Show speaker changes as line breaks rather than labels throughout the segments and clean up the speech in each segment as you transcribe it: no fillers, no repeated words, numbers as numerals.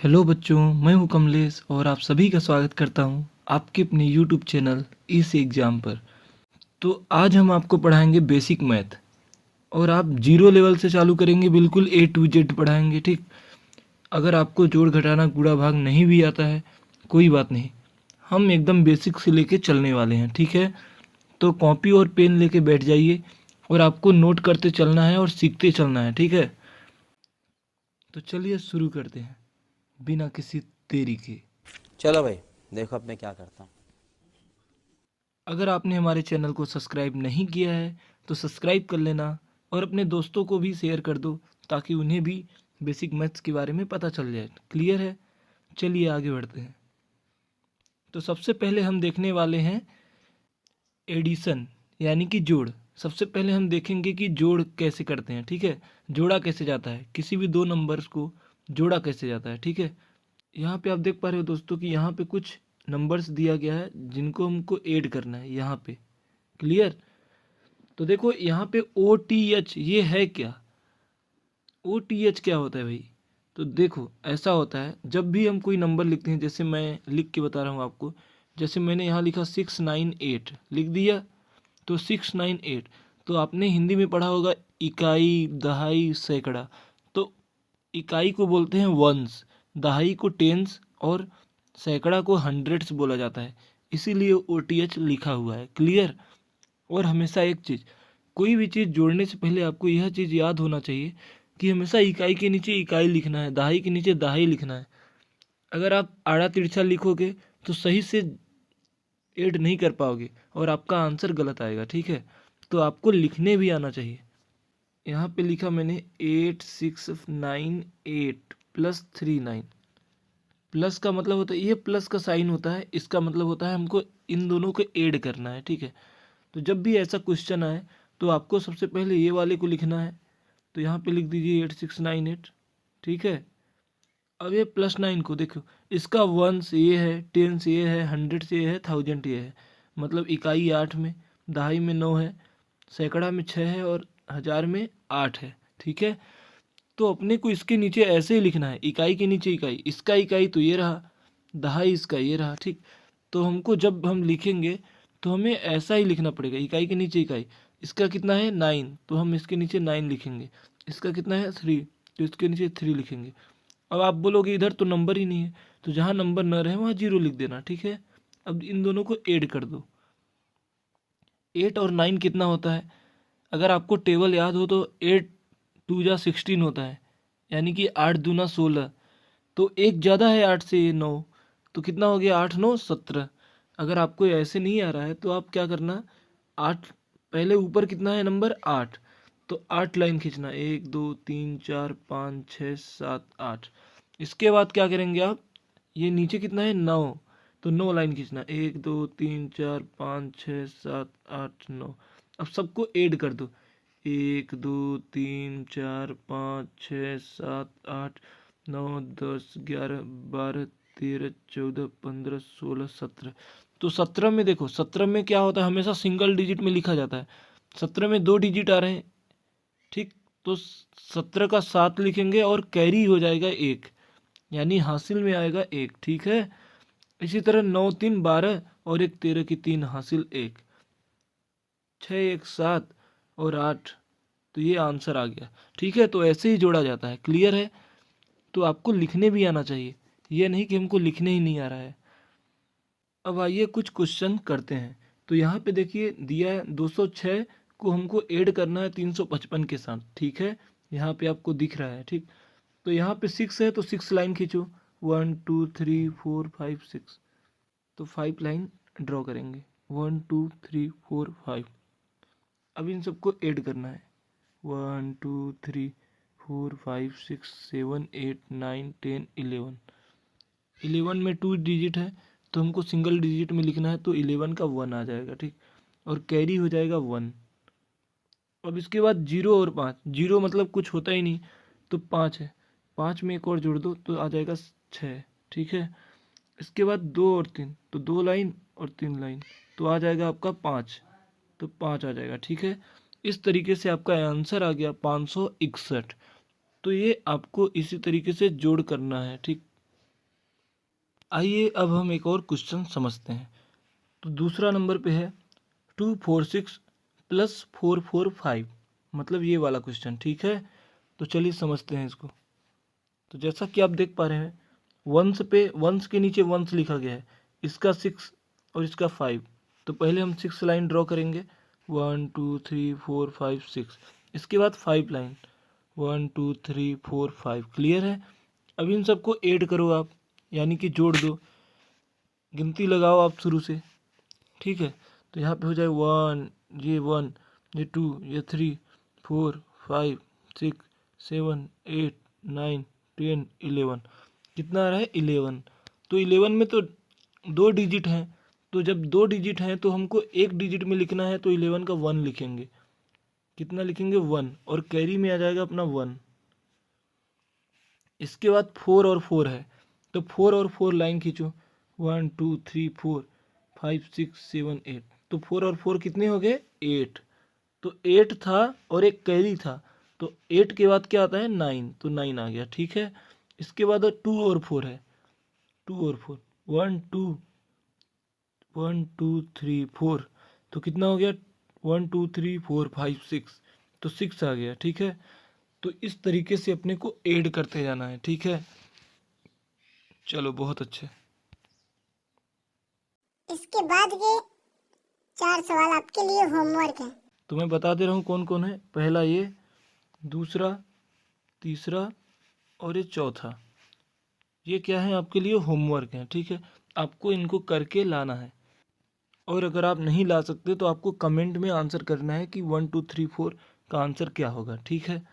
Hello बच्चों, मैं हूं कमलेश और आप सभी का स्वागत करता हूं आपके अपने यूट्यूब चैनल इस एग्ज़ाम पर। तो आज हम आपको पढ़ाएंगे बेसिक मैथ और आप जीरो लेवल से चालू करेंगे, बिल्कुल ए टू जेड पढ़ाएंगे। ठीक, अगर आपको जोड़ घटाना गुणा भाग नहीं भी आता है कोई बात नहीं, हम एकदम बेसिक से लेके चलने वाले हैं। ठीक है, तो कॉपी और पेन लेके बैठ जाइए और आपको नोट करते चलना है और सीखते चलना है। ठीक है, तो चलिए शुरू करते हैं बिना किसी देरी के।
चलो भाई, देखो अब मैं क्या करता हूँ।
अगर आपने हमारे चैनल को सब्सक्राइब नहीं किया है तो सब्सक्राइब कर लेना और अपने दोस्तों को भी शेयर कर दो ताकि उन्हें भी बेसिक मैथ्स के बारे में पता चल जाए। क्लियर है? चलिए आगे बढ़ते हैं। तो सबसे पहले हम देखने वाले हैं एडिशन, यानी कि जोड़। सबसे पहले हम देखेंगे कि जोड़ कैसे करते हैं। ठीक है, जोड़ा कैसे जाता है, किसी भी दो नंबर्स को जोड़ा कैसे जाता है। ठीक है, यहाँ पे आप देख पा रहे हो दोस्तों कि यहाँ पे कुछ नंबर्स दिया गया है जिनको हमको ऐड करना है यहाँ पे। क्लियर? तो देखो यहाँ पे ओ टी एच ये है क्या? ओ टी एच क्या होता है भाई? तो देखो ऐसा होता है जब भी हम कोई नंबर लिखते हैं, जैसे मैं लिख के बता रहा हूँ आपको। जैसे मैंने यहाँ लिखा 698 लिख दिया, तो 698, तो आपने हिंदी में पढ़ा होगा इकाई, दहाई, सैकड़ा। तो इकाई को बोलते हैं वंस, दहाई को टेंस और सैकड़ा को हंड्रेड्स बोला जाता है, इसीलिए ओ टी एच लिखा हुआ है। क्लियर? और हमेशा एक चीज़, कोई भी चीज़ जोड़ने से पहले आपको यह चीज़ याद होना चाहिए कि हमेशा इकाई के नीचे इकाई लिखना है, दहाई के नीचे दहाई लिखना है। अगर आप आड़ा तिरछा लिखोगे तो सही से ऐड नहीं कर पाओगे और आपका आंसर गलत आएगा। ठीक है, तो आपको लिखने भी आना चाहिए। यहाँ पे लिखा मैंने 8698 प्लस 39। प्लस का मतलब होता है, ये प्लस का साइन होता है, इसका मतलब होता है हमको इन दोनों को ऐड करना है। ठीक है, तो जब भी ऐसा क्वेश्चन आए तो आपको सबसे पहले ये वाले को लिखना है। तो यहाँ पे लिख दीजिए 8698। ठीक है, अब ये प्लस 9 को देखो, इसका वंस ये है, टेंस ये है, हंड्रेड ये है, थाउजेंड ये है। मतलब इकाई 8 में, दहाई में 9 है, सैकड़ा में 6 है और हज़ार में 8 है। ठीक है, तो अपने को इसके नीचे ऐसे ही लिखना है, इकाई के नीचे इकाई, इसका इकाई तो ये रहा, दहाई इसका ये रहा। ठीक, तो हमको जब हम लिखेंगे तो हमें ऐसा ही लिखना पड़ेगा, इकाई के नीचे इकाई। इसका कितना है 9, तो हम इसके नीचे 9 लिखेंगे। इसका कितना है 3, तो इसके नीचे 3 लिखेंगे। अब आप बोलोगे इधर तो नंबर ही नहीं है, तो जहाँ नंबर न रहे वहाँ जीरो लिख देना। ठीक है, अब इन दोनों को ऐड कर दो। 8 और 9 कितना होता है? अगर आपको टेबल याद हो तो 8 2 जा 16 होता है, यानी कि 8 दूना 16। तो एक ज़्यादा है 8 से, 9, तो कितना हो गया 8 9 17। अगर आपको ऐसे नहीं आ रहा है तो आप क्या करना, 8 पहले ऊपर कितना है नंबर 8, तो 8 लाइन खींचना, 1 2 3 4 5 6 7 8। इसके बाद क्या करेंगे आप, ये नीचे कितना है 9, तो 9 लाइन खींचना, 1 2 3 4 5 6 7 8 9। अब सबको ऐड कर दो, 1 2 3 4 5 6 7 8 9 10 11 12 13 14 15 16 17। तो 17 में देखो, 17 में क्या होता है, हमेशा सिंगल डिजिट में लिखा जाता है। 17 में 2 डिजिट आ रहे हैं। ठीक, तो 17 का 7 लिखेंगे और कैरी हो जाएगा 1, यानी हासिल में आएगा 1। ठीक है, इसी तरह 9 3 12 और 1 13 की 3 हासिल 1, 6 1 7 और 8, तो ये आंसर आ गया। ठीक है, तो ऐसे ही जोड़ा जाता है। क्लियर है? तो आपको लिखने भी आना चाहिए, ये नहीं कि हमको लिखने ही नहीं आ रहा है। अब आइए कुछ क्वेश्चन करते हैं। तो यहाँ पे देखिए दिया है 206 को हमको ऐड करना है 355 के साथ। ठीक है, यहाँ पे आपको दिख रहा है। ठीक, तो यहाँ पे 6 है तो 6 लाइन खींचो, 1 2 3 4 5 6, तो 5 लाइन ड्रॉ करेंगे, 1 2 3 4 5। अब इन सबको ऐड करना है, 1 2 3 4 5 6 7 8 9 10 11। 11 में 2 डिजिट है तो हमको सिंगल डिजिट में लिखना है, तो 11 का 1 आ जाएगा। ठीक, और कैरी हो जाएगा 1। अब इसके बाद 0 और 5, 0 मतलब कुछ होता ही नहीं, तो 5 है, 5 में एक और जोड़ दो तो आ जाएगा 6। ठीक है, इसके बाद 2 और 3, तो 2 लाइन और 3 लाइन, तो आ जाएगा आपका 5, तो 5 आ जाएगा। ठीक है, इस तरीके से आपका आंसर आ गया 561। तो ये आपको इसी तरीके से जोड़ करना है। ठीक, आइए अब हम एक और क्वेश्चन समझते हैं। तो दूसरा नंबर पे है 246 प्लस 445, मतलब ये वाला क्वेश्चन, ठीक है। तो चलिए समझते हैं इसको। तो जैसा कि आप देख पा रहे हैं, वंस पे वंस के नीचे वंस लिखा गया है, इसका 6 और इसका 5। तो पहले हम 6 लाइन ड्रॉ करेंगे, 1 2 3 4 5 6। इसके बाद 5 लाइन, 1 2 3 4 5। क्लियर है। अब इन सबको ऐड करो आप, यानी कि जोड़ दो, गिनती लगाओ आप शुरू से, ठीक है। तो यहाँ पे हो जाए 1, ये 2, ये 3, 4 5 6 7 8 9 10 11। कितना आ रहा है? 11। तो 11 में तो 2 डिजिट हैं, तो जब 2 डिजिट हैं तो हमको एक डिजिट में लिखना है, तो 11 का 1 लिखेंगे। कितना लिखेंगे? 1, और कैरी में आ जाएगा अपना 1। इसके बाद 4 और 4 है, तो 4 और 4 लाइन खींचो, 1 2 3 4 5 6 7 8। तो 4 और 4 कितने हो गए? 8। तो 8 था और एक कैरी था, तो 8 के बाद क्या आता है? 9। तो 9 आ गया, ठीक है। इसके बाद 2 और 4 है, 2 और 4, 1 2 1 2 3 4। तो कितना हो गया? 1 2 3 4 5 6। तो 6 आ गया, ठीक है। तो इस तरीके से अपने को ऐड करते जाना है, ठीक है। चलो, बहुत अच्छे।
इसके बाद के 4 सवाल आपके लिए होमवर्क है।
तो मैं बता दे रहा हूँ कौन कौन है। पहला ये, दूसरा, तीसरा और ये चौथा। ये क्या है? आपके लिए होमवर्क है, ठीक है। आपको इनको करके लाना है, और अगर आप नहीं ला सकते तो आपको कमेंट में आंसर करना है कि 1 2 3 4 का आंसर क्या होगा, ठीक है।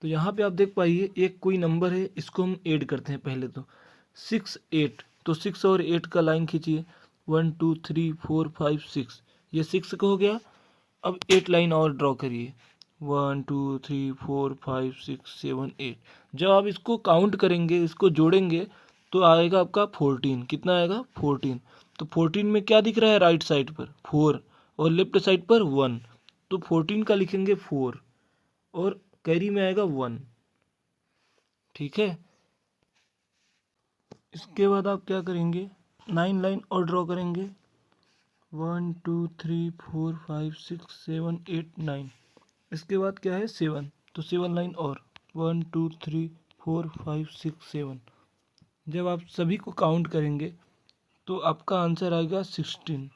तो यहाँ पे आप देख पाइए, एक कोई नंबर है, इसको हम ऐड करते हैं पहले। तो 6 8, तो 6 और 8 का लाइन खींचिए, 1 2 3 4 5 6। ये 6 का हो गया। अब 8 लाइन और ड्रॉ करिए, 1 2 3 4 5 6 7 8। जब आप इसको काउंट करेंगे, इसको जोड़ेंगे, तो आएगा आपका 14। कितना आएगा? 14। तो 14 में क्या दिख रहा है? राइट साइड पर 4 और लेफ्ट साइड पर 1। तो 14 का लिखेंगे 4 और कैरी में आएगा 1, ठीक है। इसके बाद आप क्या करेंगे? 9 लाइन और ड्रॉ करेंगे, 1 2 3 4 5 6 7 8 9। इसके बाद क्या है? 7। तो 7 लाइन और, 1 2 3 4 5 6 7। जब आप सभी को काउंट करेंगे तो आपका आंसर आएगा 16।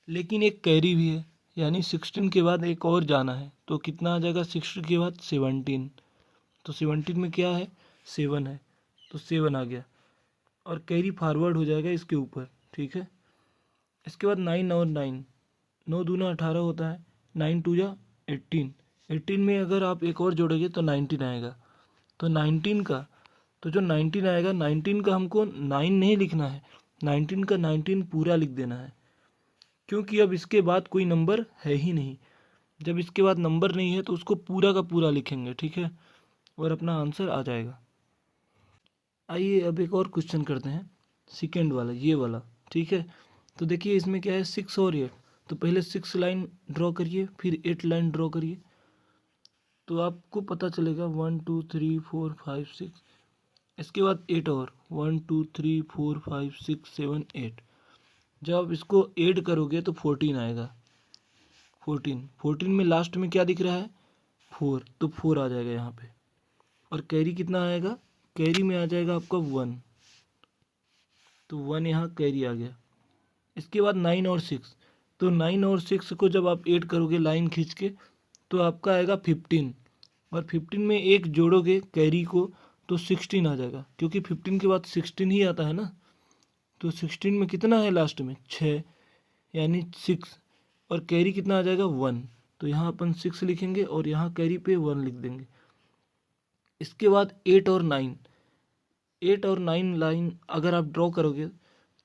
लेकिन एक कैरी भी है, यानी 16 के बाद एक और जाना है, तो कितना आ जाएगा? 16 के बाद 17। तो 17 में क्या है? 7 है, तो 7 आ गया, और कैरी फॉरवर्ड हो जाएगा इसके ऊपर, ठीक है। इसके बाद 9 और 9, 9 दूना 18 होता है, 9 2 जा 18। 18 में अगर आप एक और जोड़ोगे तो 19 आएगा। तो 19 का, तो जो 19 आएगा, 19 का हमको 9 नहीं लिखना है, 19 का 19 पूरा लिख देना है, क्योंकि अब इसके बाद कोई नंबर है ही नहीं। जब इसके बाद नंबर नहीं है तो उसको पूरा का पूरा लिखेंगे, ठीक है, और अपना आंसर आ जाएगा। आइए अब एक और क्वेश्चन करते हैं, सेकेंड वाला, ये वाला, ठीक है। तो देखिए इसमें क्या है? 6 और 8। तो पहले 6 लाइन ड्रॉ करिए, फिर 8 लाइन ड्रॉ करिए, तो आपको पता चलेगा 1 2 3 4 5 6। इसके बाद 8 और, 1 2 3 4 5 6 7 8। जब आप इसको ऐड करोगे तो 14 आएगा। 14 में लास्ट में क्या दिख रहा है? 4, तो 4 आ जाएगा यहाँ पे, और कैरी कितना आएगा? कैरी में आ जाएगा आपका 1, तो 1 यहाँ कैरी आ गया। इसके बाद 9 और 6, तो 9 और 6 को जब आप ऐड करोगे लाइन खींच के, तो आपका आएगा 15, और 15 में एक जोड़ोगे कैरी को तो 16 आ जाएगा, क्योंकि 15 के बाद 16 ही आता है ना। तो 16 में कितना है लास्ट में? 6, यानी 6, और कैरी कितना आ जाएगा? 1। तो यहाँ अपन 6 लिखेंगे और यहाँ कैरी पे 1 लिख देंगे। इसके बाद 8 और 9, 8 और 9 लाइन अगर आप ड्रॉ करोगे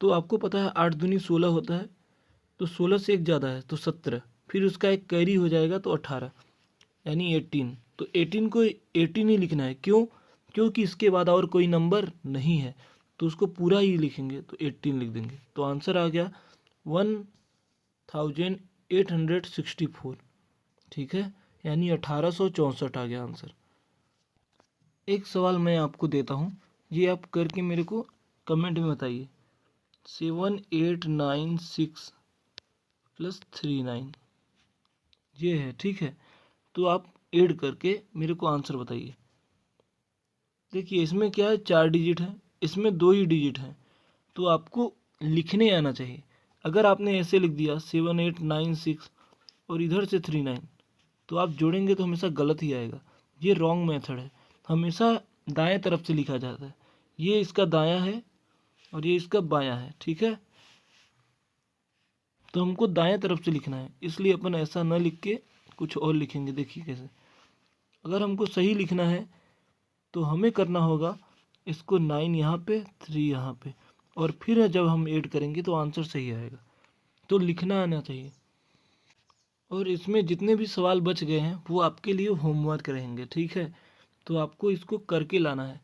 तो आपको पता है 8 दूनी 16 होता है, तो 16 से एक ज़्यादा है तो 17, फिर उसका एक कैरी हो जाएगा तो 18, यानी 18। तो 18 को 18 ही लिखना है, क्यों? क्योंकि इसके बाद और कोई नंबर नहीं है, तो उसको पूरा ही लिखेंगे, तो 18 लिख देंगे। तो आंसर आ गया 1864, ठीक है, यानी 1864 आ गया आंसर। एक सवाल मैं आपको देता हूँ, ये आप करके मेरे को कमेंट में बताइए। 7896 प्लस 39 ये है, ठीक है। तो आप ऐड करके मेरे को आंसर बताइए। देखिए इसमें क्या है, 4 डिजिट है, इसमें 2 ही डिजिट हैं, तो आपको लिखने आना चाहिए। अगर आपने ऐसे लिख दिया 7896 और इधर से 39, तो आप जोड़ेंगे तो हमेशा गलत ही आएगा। ये रॉन्ग मेथड है, हमेशा दाएं तरफ से लिखा जाता है। ये इसका दायां है और ये इसका बायां है, ठीक है। तो हमको दाएं तरफ से लिखना है, इसलिए अपन ऐसा न लिख के कुछ और लिखेंगे। देखिए कैसे, अगर हमको सही लिखना है तो हमें करना होगा इसको 9 यहाँ पे 3 यहाँ पे, और फिर जब हम ऐड करेंगे तो आंसर सही आएगा। तो लिखना आना चाहिए। और इसमें जितने भी सवाल बच गए हैं वो आपके लिए होमवर्क रहेंगे, ठीक है। तो आपको इसको करके लाना है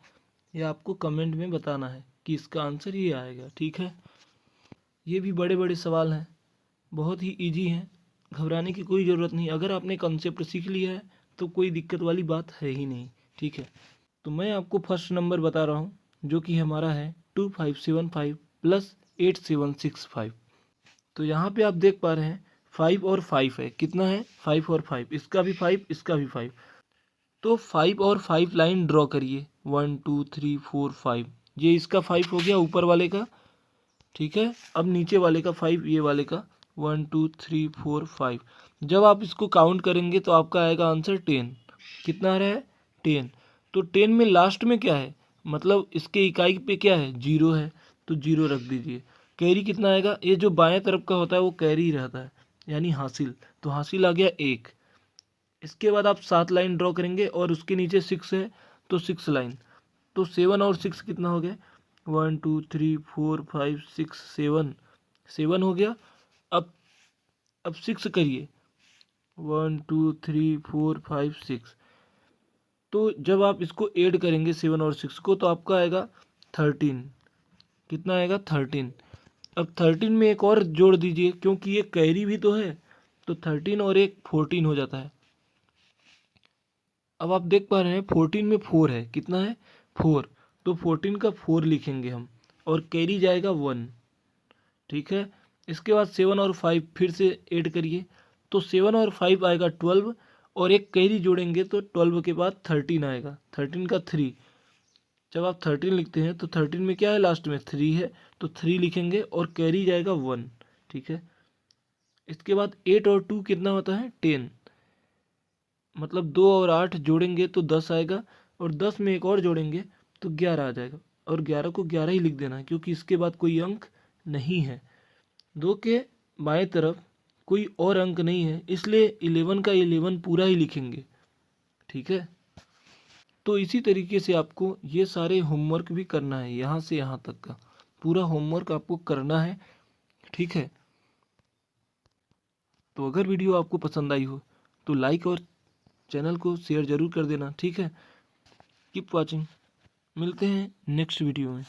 या आपको कमेंट में बताना है कि इसका आंसर ये आएगा, ठीक है। ये भी बड़े बड़े सवाल हैं, बहुत ही इजी हैं, घबराने की कोई ज़रूरत नहीं। अगर आपने कंसेप्ट सीख लिया है तो कोई दिक्कत वाली बात है ही नहीं, ठीक है। तो मैं आपको फर्स्ट नंबर बता रहा हूँ, जो कि हमारा है 2575 प्लस 8765। तो यहाँ पे आप देख पा रहे हैं 5 और 5 है, कितना है 5 और 5, इसका भी 5 इसका भी 5। तो 5 और 5 लाइन ड्रॉ करिए, 1 2 3 4 5। ये इसका 5 हो गया ऊपर वाले का, ठीक है। अब नीचे वाले का 5, ये वाले का 1 2 3 4 5। जब आप इसको काउंट करेंगे तो आपका आएगा आंसर 10। कितना आ रहा है 10। तो 10 में लास्ट में क्या है, मतलब इसके इकाई पे क्या है 0 है, तो 0 रख दीजिए। कैरी कितना आएगा, ये जो बाएं तरफ का होता है वो कैरी ही रहता है, यानी हासिल। तो हासिल आ गया 1। इसके बाद आप 7 लाइन ड्रॉ करेंगे और उसके नीचे 6 है तो 6 लाइन। तो 7 और 6 कितना हो गया, 1 2 3 4 5 6 7, 7 हो गया। अब 6 करिए, 1 2 3 4 5 6। तो जब आप इसको ऐड करेंगे 7 और 6 को तो आपका आएगा 13। कितना आएगा 13। अब 13 में एक और जोड़ दीजिए, क्योंकि ये कैरी भी तो है, तो 13 और 1 14 हो जाता है। अब आप देख पा रहे हैं 14 में 4 है, कितना है 4, तो 14 का 4 लिखेंगे हम, और कैरी जाएगा 1, ठीक है। इसके बाद 7 और 5 फिर से ऐड करिए, तो 7 और 5 आएगा 12, और एक कैरी जोड़ेंगे तो 12 के बाद 13 आएगा, 13 का 3। जब आप 13 लिखते हैं तो 13 में क्या है लास्ट में 3 है, तो 3 लिखेंगे और कैरी जाएगा 1, ठीक है। इसके बाद 8 और 2 कितना होता है 10, मतलब 2 और 8 जोड़ेंगे तो 10 आएगा, और 10 में एक और जोड़ेंगे तो 11 आ जाएगा, और 11 को 11 ही लिख देना है, क्योंकि इसके बाद कोई अंक नहीं है। 2 के बाएं तरफ कोई और अंक नहीं है, इसलिए 11 का 11 पूरा ही लिखेंगे, ठीक है। तो इसी तरीके से आपको ये सारे होमवर्क भी करना है, यहाँ से यहाँ तक का पूरा होमवर्क आपको करना है, ठीक है। तो अगर वीडियो आपको पसंद आई हो तो लाइक और चैनल को शेयर ज़रूर कर देना, ठीक है। कीप वॉचिंग, मिलते हैं नेक्स्ट वीडियो में।